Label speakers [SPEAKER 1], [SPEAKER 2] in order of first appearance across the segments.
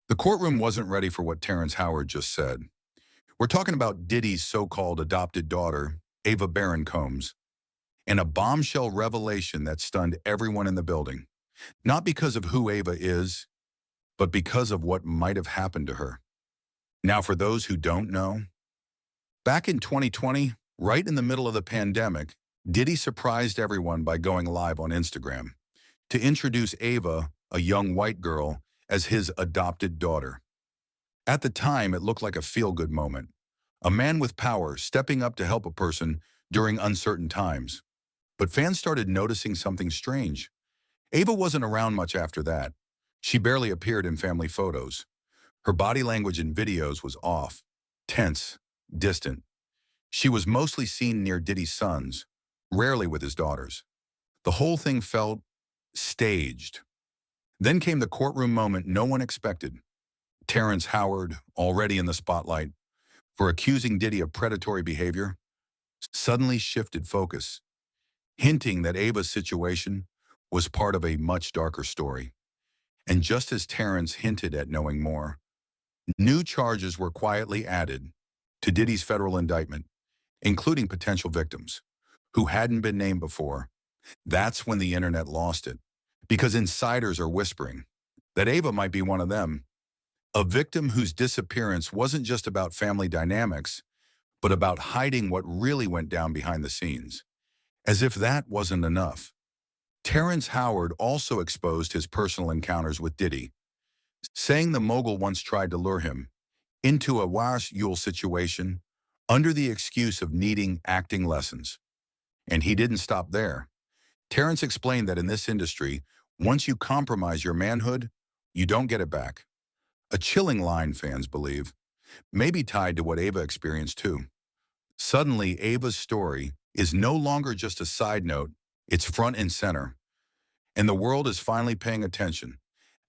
[SPEAKER 1] The courtroom wasn't ready for what Terrence Howard just said. We're talking about Diddy's so-called adopted daughter, Ava Baron Combs, and a bombshell revelation that stunned everyone in the building. Not because of who Ava is, but because of what might have happened to her. Now, for those who don't know, back in 2020, right in the middle of the pandemic, Diddy surprised everyone by going live on Instagram to introduce Ava, a young white girl, as his adopted daughter. At the time, it looked like a feel-good moment. A man with power stepping up to help a person during uncertain times. But fans started noticing something strange. Ava wasn't around much after that. She barely appeared in family photos. Her body language in videos was off, tense, distant. She was mostly seen near Diddy's sons, rarely with his daughters. The whole thing felt staged. Then came the courtroom moment no one expected. Terrence Howard, already in the spotlight for accusing Diddy of predatory behavior, suddenly shifted focus, hinting that Ava's situation was part of a much darker story. And just as Terrence hinted at knowing more, new charges were quietly added to Diddy's federal indictment, including potential victims who hadn't been named before. That's when the internet lost it, because insiders are whispering that Ava might be one of them, a victim whose disappearance wasn't just about family dynamics, but about hiding what really went down behind the scenes. As if that wasn't enough, Terrence Howard also exposed his personal encounters with Diddy, saying the mogul once tried to lure him into a wash Yule situation under the excuse of needing acting lessons. And he didn't stop there. Terrence explained that in this industry, once you compromise your manhood, you don't get it back. A chilling line, fans believe, may be tied to what Ava experienced too. Suddenly, Ava's story is no longer just a side note, it's front and center. And the world is finally paying attention.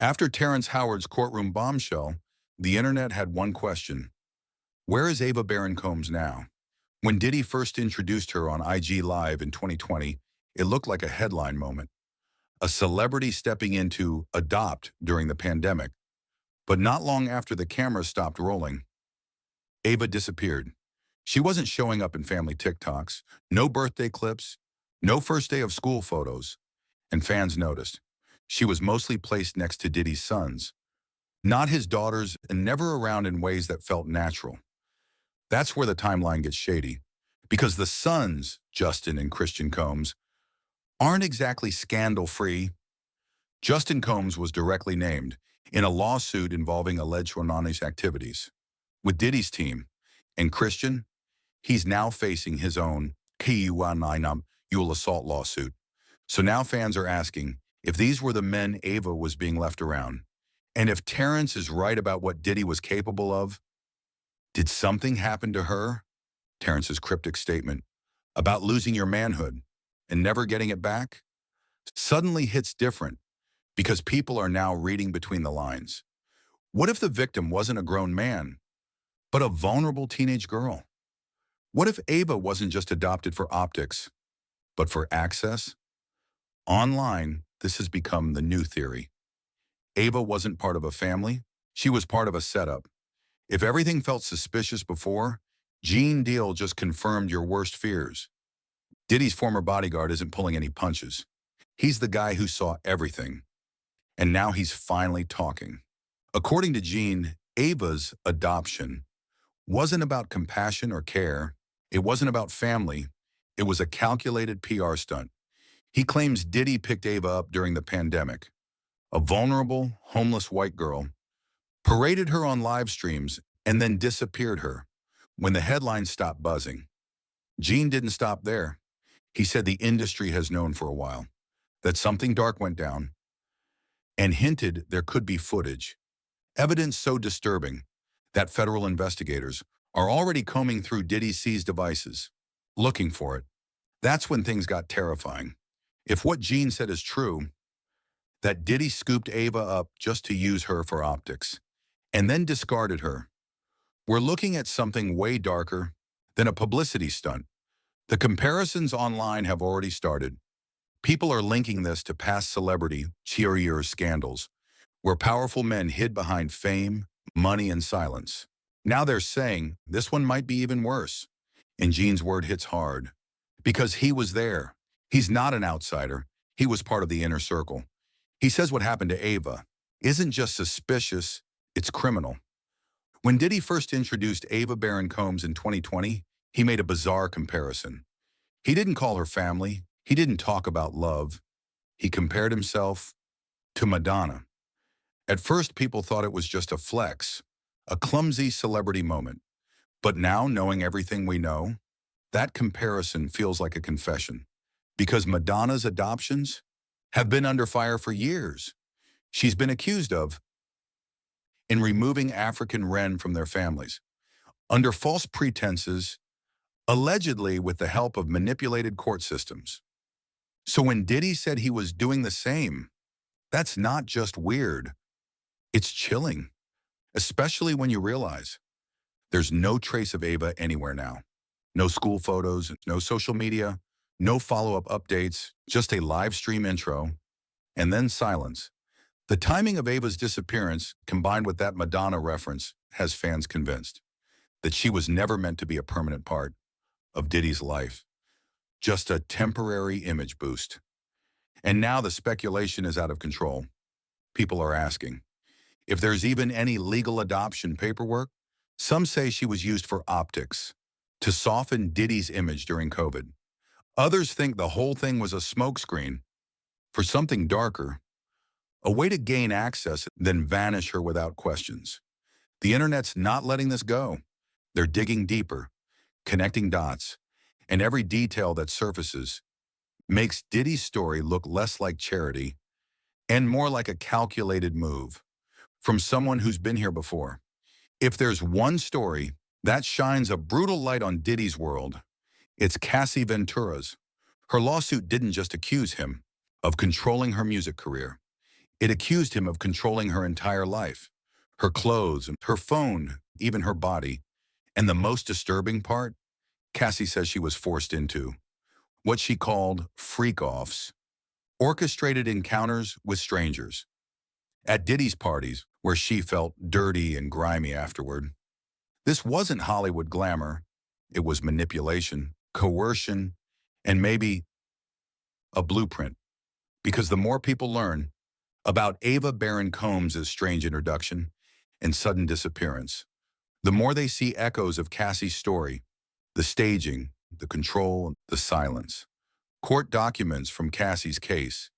[SPEAKER 1] After Terrence Howard's courtroom bombshell, the internet had one question. Where is Ava Baron Combs now? When Diddy first introduced her on IG Live in 2020, it looked like a headline moment. A celebrity stepping in to adopt during the pandemic. But not long after the camera stopped rolling, Ava disappeared. She wasn't showing up in family TikToks, no birthday clips, no first day of school photos, and fans noticed. She was mostly placed next to Diddy's sons, not his daughters, and never around in ways that felt natural. That's where the timeline gets shady, because the sons, Justin and Christian Combs, aren't exactly scandal-free. Justin Combs was directly named in a lawsuit involving alleged Ronani's activities with Diddy's team, and Christian, he's now facing his own Yule assault lawsuit. So now fans are asking if these were the men Ava was being left around, and if Terrence is right about what Diddy was capable of. Did something happen to her? Terrence's cryptic statement about losing your manhood and never getting it back suddenly hits different because people are now reading between the lines. What if the victim wasn't a grown man, but a vulnerable teenage girl? What if Ava wasn't just adopted for optics, but for access? Online, this has become the new theory. Ava wasn't part of a family, she was part of a setup. If everything felt suspicious before, Gene Deal just confirmed your worst fears. Diddy's former bodyguard isn't pulling any punches. He's the guy who saw everything. And now he's finally talking. According to Gene, Ava's adoption wasn't about compassion or care. It wasn't about family. It was a calculated PR stunt. He claims Diddy picked Ava up during the pandemic. A vulnerable, homeless white girl, paraded her on live streams, and then disappeared her when the headlines stopped buzzing. Gene didn't stop there. He said the industry has known for a while that something dark went down and hinted there could be footage, evidence so disturbing that federal investigators are already combing through Diddy's seized devices, looking for it. That's when things got terrifying. If what Gene said is true, that Diddy scooped Ava up just to use her for optics, and then discarded her, we're looking at something way darker than a publicity stunt. The comparisons online have already started. People are linking this to past celebrity cheerleader scandals, where powerful men hid behind fame, money, and silence. Now they're saying this one might be even worse. And Gene's word hits hard. Because he was there. He's not an outsider. He was part of the inner circle. He says what happened to Ava isn't just suspicious, it's criminal. When Diddy first introduced Ava Baron Combs in 2020, he made a bizarre comparison. He didn't call her family. He didn't talk about love. He compared himself to Madonna. At first, people thought it was just a flex, a clumsy celebrity moment. But now, knowing everything we know, that comparison feels like a confession. Because Madonna's adoptions have been under fire for years. She's been accused of in removing African Wren from their families, under false pretenses, allegedly with the help of manipulated court systems. So when Diddy said he was doing the same, that's not just weird, it's chilling, especially when you realize there's no trace of Ava anywhere now. No school photos, no social media, no follow-up updates, just a live stream intro, and then silence. The timing of Ava's disappearance, combined with that Madonna reference, has fans convinced that she was never meant to be a permanent part of Diddy's life, just a temporary image boost. And now the speculation is out of control. People are asking if there's even any legal adoption paperwork. Some say she was used for optics, to soften Diddy's image during COVID. Others think the whole thing was a smokescreen for something darker, a way to gain access, then vanish her without questions. The internet's not letting this go. They're digging deeper, connecting dots, and every detail that surfaces makes Diddy's story look less like charity and more like a calculated move from someone who's been here before. If there's one story that shines a brutal light on Diddy's world, it's Cassie Ventura's. Her lawsuit didn't just accuse him of controlling her music career. It accused him of controlling her entire life, her clothes, her phone, even her body. And the most disturbing part, Cassie says she was forced into what she called freak-offs, orchestrated encounters with strangers at Diddy's parties where she felt dirty and grimy afterward. This wasn't Hollywood glamour. It was manipulation, coercion, and maybe a blueprint. Because the more people learn about Ava Baron Combs' strange introduction and sudden disappearance, the more they see echoes of Cassie's story, the staging, the control, the silence. Court documents from Cassie's case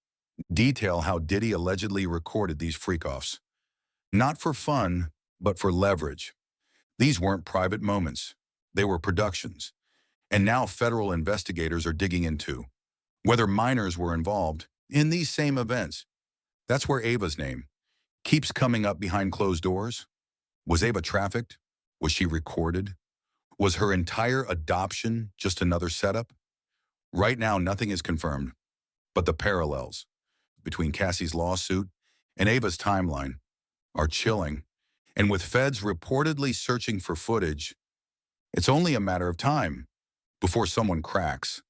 [SPEAKER 1] detail how Diddy allegedly recorded these freak-offs, not for fun, but for leverage. These weren't private moments. They were productions. And now federal investigators are digging into whether minors were involved in these same events. That's where Ava's name keeps coming up behind closed doors. Was Ava trafficked? Was she recorded? Was her entire adoption just another setup? Right now, nothing is confirmed, but the parallels between Cassie's lawsuit and Ava's timeline are chilling. And with feds reportedly searching for footage, it's only a matter of time before someone cracks.